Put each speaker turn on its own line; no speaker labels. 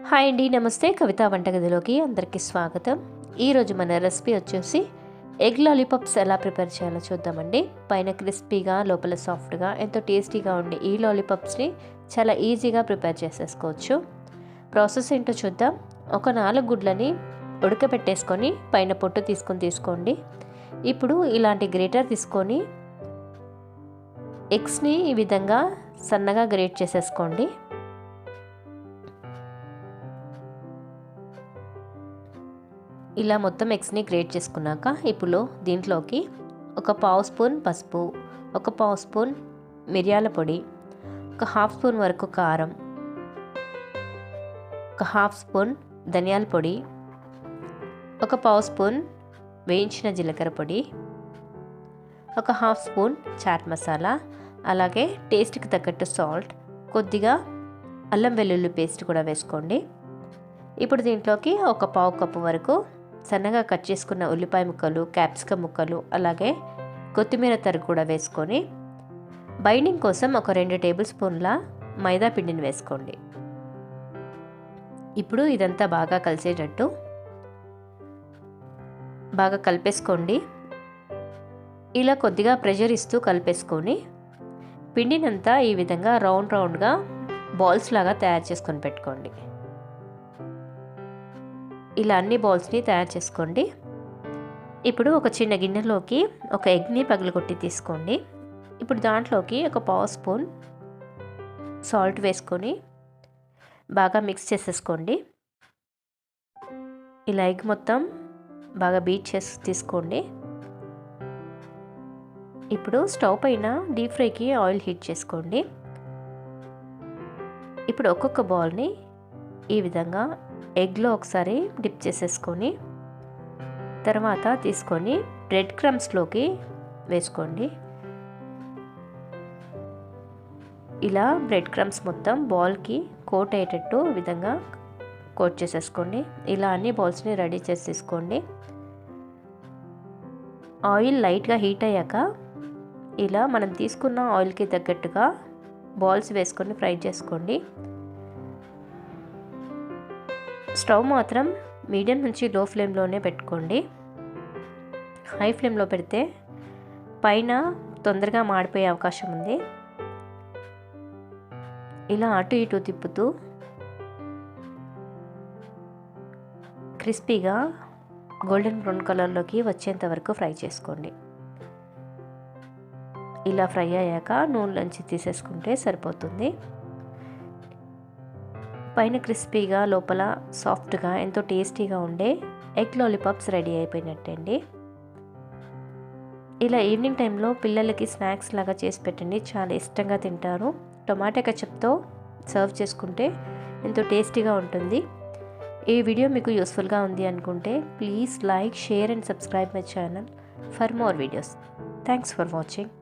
Hi అండి, నమస్తే. కవిత వంటగదిలోకి అందరికీ స్వాగతం. ఈరోజు మన రెసిపీ వచ్చేసి ఎగ్ లాలీపాప్స్ ఎలా ప్రిపేర్ చేయాలో చూద్దామండి. పైన క్రిస్పీగా లోపల సాఫ్ట్గా ఎంతో టేస్టీగా ఉండే ఈ లాలీపాప్స్ని చాలా ఈజీగా ప్రిపేర్ చేసేసుకోవచ్చు. ప్రాసెస్ ఏంటో చూద్దాం. ఒక 4 గుడ్లని ఉడకబెట్టేసుకొని పైన పొట్టు తీసుకోండి. ఇప్పుడు ఇలాంటి గ్రేటర్ తీసుకొని ఎగ్స్ని ఈ విధంగా సన్నగా గ్రేట్ చేసేసుకోండి. ఇలా మొత్తం ఎగ్స్ని గ్రేట్ చేసుకున్నాక ఇప్పుడు దీంట్లోకి ఒక పావు స్పూన్ పసుపు, ఒక పావు స్పూన్ మిరియాల పొడి, ఒక హాఫ్ స్పూన్ వరకు కారం, ఒక హాఫ్ స్పూన్ ధనియాల పొడి, ఒక పావు స్పూన్ వేయించిన జీలకర్ర పొడి, ఒక హాఫ్ స్పూన్ చాట్ మసాలా, అలాగే టేస్ట్కి తగ్గట్టు సాల్ట్, కొద్దిగా అల్లం వెల్లుల్లి పేస్ట్ కూడా వేసుకోండి. ఇప్పుడు దీంట్లోకి ఒక పావు కప్పు వరకు సన్నగా కట్ చేసుకున్న ఉల్లిపాయ ముక్కలు, క్యాప్సికమ్ ముక్కలు, అలాగే కొత్తిమీర తరుగు కూడా వేసుకొని బైండింగ్ కోసం ఒక 2 టేబుల్ స్పూన్ల మైదా పిండిని వేసుకోండి. ఇప్పుడు ఇదంతా బాగా కలిసేటట్టు బాగా కలిపేసుకోండి. ఇలా కొద్దిగా ప్రెషర్ ఇస్తూ కలిపేసుకొని పిండినంతా ఈ విధంగా రౌండ్గా బాల్స్ లాగా తయారు చేసుకొని పెట్టుకోండి. ఇలా అన్ని బాల్స్ని తయారు చేసుకోండి. ఇప్పుడు ఒక చిన్న గిన్నెలోకి ఒక ఎగ్ని పగలగొట్టి తీసుకోండి. ఇప్పుడు దాంట్లోకి ఒక పావు స్పూన్ సాల్ట్ వేసుకొని బాగా మిక్స్ చేసేసుకోండి. ఇలా ఎగ్ మొత్తం బాగా బీట్ చేసి తీసుకోండి. ఇప్పుడు స్టవ్ పైన డీప్ ఫ్రైకి ఆయిల్ హీట్ చేసుకోండి. ఇప్పుడు ఒక్కొక్క బాల్ని ఈ విధంగా ఎగ్లో ఒకసారి డిప్ చేసేసుకొని తర్వాత తీసుకొని బ్రెడ్ క్రమ్స్లోకి వేసుకోండి. ఇలా బ్రెడ్ క్రమ్స్ మొత్తం బాల్కి కోట్ అయ్యేటట్టు విధంగా కోట్ చేసేసుకోండి. ఇలా అన్ని బాల్స్ని రెడీ చేసి తీసుకోండి. ఆయిల్ లైట్గా హీట్ అయ్యాక ఇలా మనం తీసుకున్న ఆయిల్కి తగ్గట్టుగా బాల్స్ వేసుకొని ఫ్రై చేసుకోండి. స్టవ్ మాత్రం మీడియం నుంచి లో ఫ్లేమ్లోనే పెట్టుకోండి. హై ఫ్లేమ్లో పెడితే పైన తొందరగా మాడిపోయే అవకాశం ఉంది. ఇలా అటు ఇటు తిప్పుతూ క్రిస్పీగా గోల్డెన్ బ్రౌన్ కలర్లోకి వచ్చేంత వరకు ఫ్రై చేసుకోండి. ఇలా ఫ్రై అయ్యాక నూనెలోంచి తీసేసుకుంటే సరిపోతుంది. పైన క్రిస్పీగా లోపల సాఫ్ట్గా ఎంతో టేస్టీగా ఉండే ఎగ్ లాలీపాప్స్ రెడీ అయిపోయినట్టండి. ఇలా ఈవినింగ్ టైంలో పిల్లలకి స్నాక్స్ లాగా చేసి పెట్టండి, చాలా ఇష్టంగా తింటారు. టొమాటో కెచప్తో సర్వ్ చేసుకుంటే ఎంతో టేస్టీగా ఉంటుంది. ఈ వీడియో మీకు యూస్ఫుల్గా ఉంది అనుకుంటే please like, share and subscribe my channel for more videos. Thanks for watching.